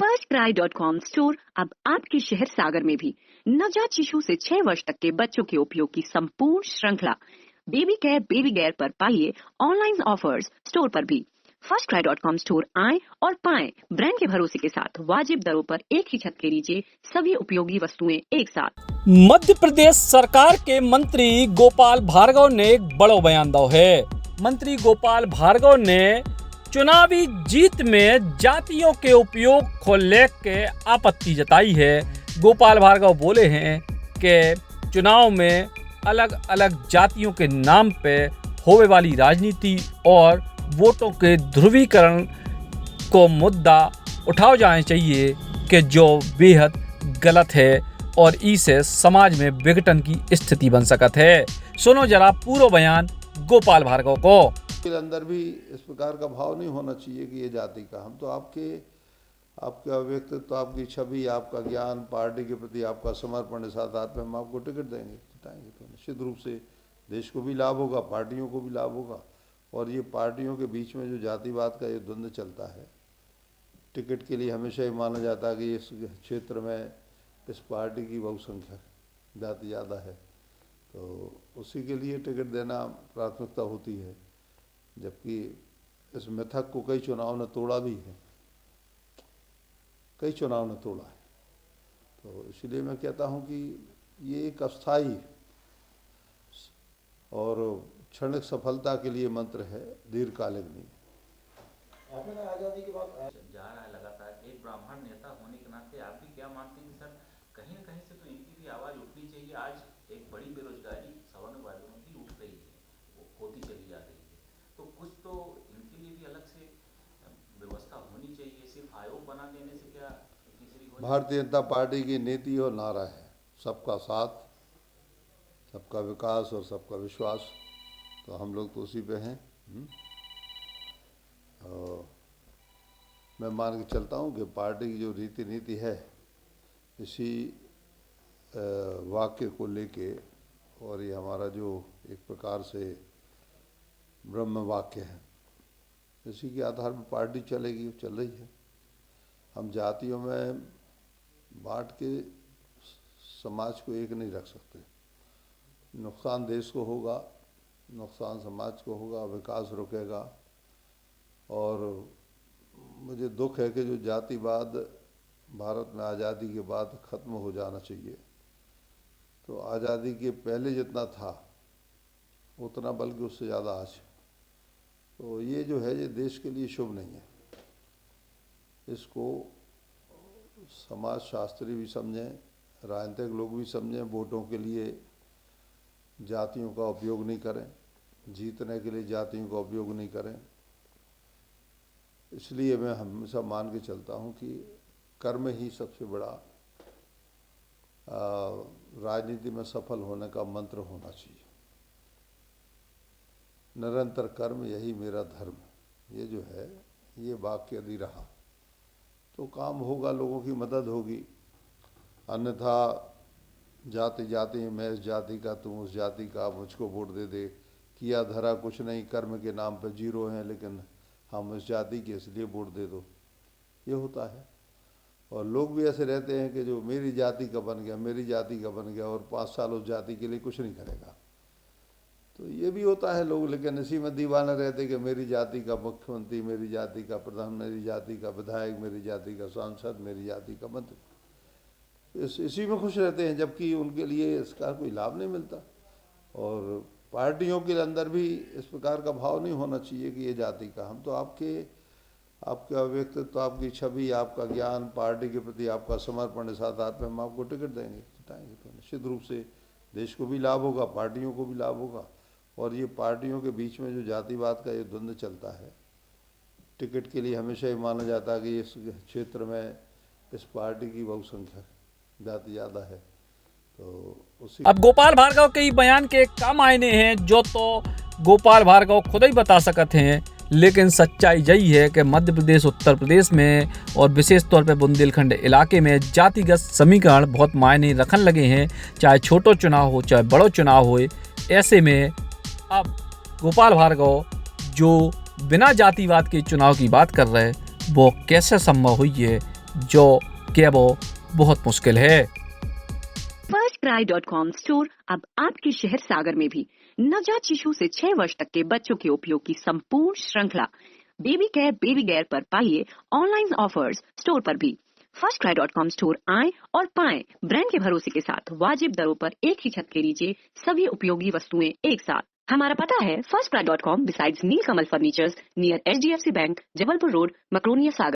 FirstCry.com store अब आपके शहर सागर में भी नवजात शिशु से 6 वर्ष तक के बच्चों के उपयोग की संपूर्ण श्रृंखला बेबी केयर बेबी गेयर पर पाइए ऑनलाइन ऑफर्स स्टोर पर भी। FirstCry.com स्टोर आए और पाएं ब्रांड के भरोसे के साथ वाजिब दरों पर एक ही छत के नीचे सभी उपयोगी वस्तुएं एक साथ। मध्य प्रदेश सरकार के मंत्री गोपाल भार्गव ने एक बड़ा बयान दिया है। मंत्री गोपाल भार्गव ने चुनावी जीत में जातियों के उपयोग को लेकर आपत्ति जताई है। गोपाल भार्गव बोले हैं कि चुनाव में अलग अलग जातियों के नाम पे होने वाली राजनीति और वोटों के ध्रुवीकरण को मुद्दा उठाया जाना चाहिए कि जो बेहद गलत है और इससे समाज में विघटन की स्थिति बन सकत है। सुनो जरा पूरा बयान गोपाल भार्गव को। के अंदर भी इस प्रकार का भाव नहीं होना चाहिए कि ये जाति का, हम तो आपका व्यक्तित्व, आपकी छवि, आपका ज्ञान, पार्टी के प्रति आपका समर्पण के साथ में हम आपको टिकट देंगे तो निश्चित रूप से देश को भी लाभ होगा, पार्टियों को भी लाभ होगा। और ये पार्टियों के बीच में जो जातिवाद का ये द्वंद्व चलता है, टिकट के लिए हमेशा ही माना जाता है कि इस क्षेत्र में इस पार्टी की बहुसंख्या जाति ज़्यादा है, तो उसी के लिए टिकट देना प्राथमिकता होती है। जबकि इस मिथक को कई चुनाव ने तोड़ा भी है, कई चुनाव ने तोड़ा है। तो इसलिए मैं कहता हूं कि ये एक अस्थायी और क्षणिक सफलता के लिए मंत्र है, दीर्घकालिक नहीं। आपने कहा आजादी की बात जा रहा है लगातार, एक ब्राह्मण नेता होने के नाते आप भी क्या मानते हैं कि सर कहीं न कहीं से तो इनकी भी आवाज़ उठनी चाहिए। आज एक बड़ी बेरोजगारी सवर्ण वर्गों की उठ रही है, वो होती चली जा रही है, तो कुछ तो इनके लिए भी अलग से व्यवस्था होनी चाहिए। सिर्फ आयोग बना देने से क्या तीसरी भारतीय जनता पार्टी की नीति और नारा है सबका साथ, सबका विकास और सबका विश्वास, तो हम लोग तो उसी पे हैं। और मैं मान के चलता हूँ कि पार्टी की जो रीति नीति है इसी वाक्य को लेके, और ये हमारा जो एक प्रकार से ब्रह्म वाक्य है, इसी के आधार पर पार्टी चलेगी, चल रही है। हम जातियों में बांट के समाज को एक नहीं रख सकते, नुकसान देश को होगा, नुकसान समाज को होगा, विकास रुकेगा। और मुझे दुख है कि जो जातिवाद भारत में आज़ादी के बाद ख़त्म हो जाना चाहिए, तो आज़ादी के पहले जितना था उतना बल्कि उससे ज़्यादा आज, तो ये जो है ये देश के लिए शुभ नहीं है। इसको समाज शास्त्री भी समझें, राजनीतिक लोग भी समझें, वोटों के लिए जातियों का उपयोग नहीं करें, जीतने के लिए जातियों का उपयोग नहीं करें। इसलिए मैं हमेशा मान के चलता हूं कि कर्म ही सबसे बड़ा राजनीति में सफल होने का मंत्र होना चाहिए। निरंतर कर्म यही मेरा धर्म, ये जो है ये वाक्य यदि रहा तो काम होगा, लोगों की मदद होगी। अन्यथा जाति जाति मैं इस जाति का, तुम उस जाति का, मुझको वोट दे दे, किया धरा कुछ नहीं, कर्म के नाम पे जीरो हैं, लेकिन हम इस जाति के इसलिए वोट दे दो, ये होता है। और लोग भी ऐसे रहते हैं कि जो मेरी जाति का बन गया, मेरी जाति का बन गया, और 5 साल उस जाति के लिए कुछ नहीं करेगा, तो ये भी होता है लोग। लेकिन इसी में दीवाने रहते कि मेरी जाति का मुख्यमंत्री, मेरी जाति का प्रधान, मेरी जाति का विधायक, मेरी जाति का सांसद, मेरी जाति का मंत्री, इसी में खुश रहते हैं, जबकि उनके लिए इसका कोई लाभ नहीं मिलता। और पार्टियों के अंदर भी इस प्रकार का भाव नहीं होना चाहिए कि ये जाति का, हम तो आपका व्यक्तित्व, आपकी छवि, आपका ज्ञान, पार्टी के प्रति आपका समर्पण के साथ में हम आपको टिकट देंगे तो निश्चित रूप से देश को भी लाभ होगा, पार्टियों को भी लाभ होगा। और ये पार्टियों के बीच में जो जातिवाद का ये द्वंद्व चलता है, टिकट के लिए हमेशा ही माना जाता है कि इस क्षेत्र में इस पार्टी की बहुसंख्या जाति ज़्यादा है, तो उसी। अब गोपाल भार्गव के ही बयान के क्या मायने हैं जो तो गोपाल भार्गव खुद ही बता सकते हैं, लेकिन सच्चाई यही है कि मध्य प्रदेश, उत्तर प्रदेश में और विशेष तौर पे बुंदेलखंड इलाके में जातिगत समीकरण बहुत मायने रखने लगे हैं, चाहे छोटो चुनाव हो चाहे बड़ो चुनाव हो। ऐसे में अब गोपाल भार्गव जो बिना जातिवाद के चुनाव की बात कर रहे हैं, वो कैसे संभव हुई है, जो कि अब बहुत मुश्किल है। firstcry.com स्टोर अब आपके शहर सागर में भी नवजात शिशु से 6 वर्ष तक के बच्चों के उपयोग की संपूर्ण श्रृंखला बेबी केयर बेबी गेयर पर पाइए ऑनलाइन ऑफर्स स्टोर पर भी। firstcry.com स्टोर आए और पाएं ब्रांड के भरोसे के साथ वाजिब दरों पर एक ही छत के नीचे सभी उपयोगी वस्तुएं एक साथ। हमारा पता है firstcry.com besides Neelkamal furnitures near HDFC bank, Jabalpur road, Makronia सागर।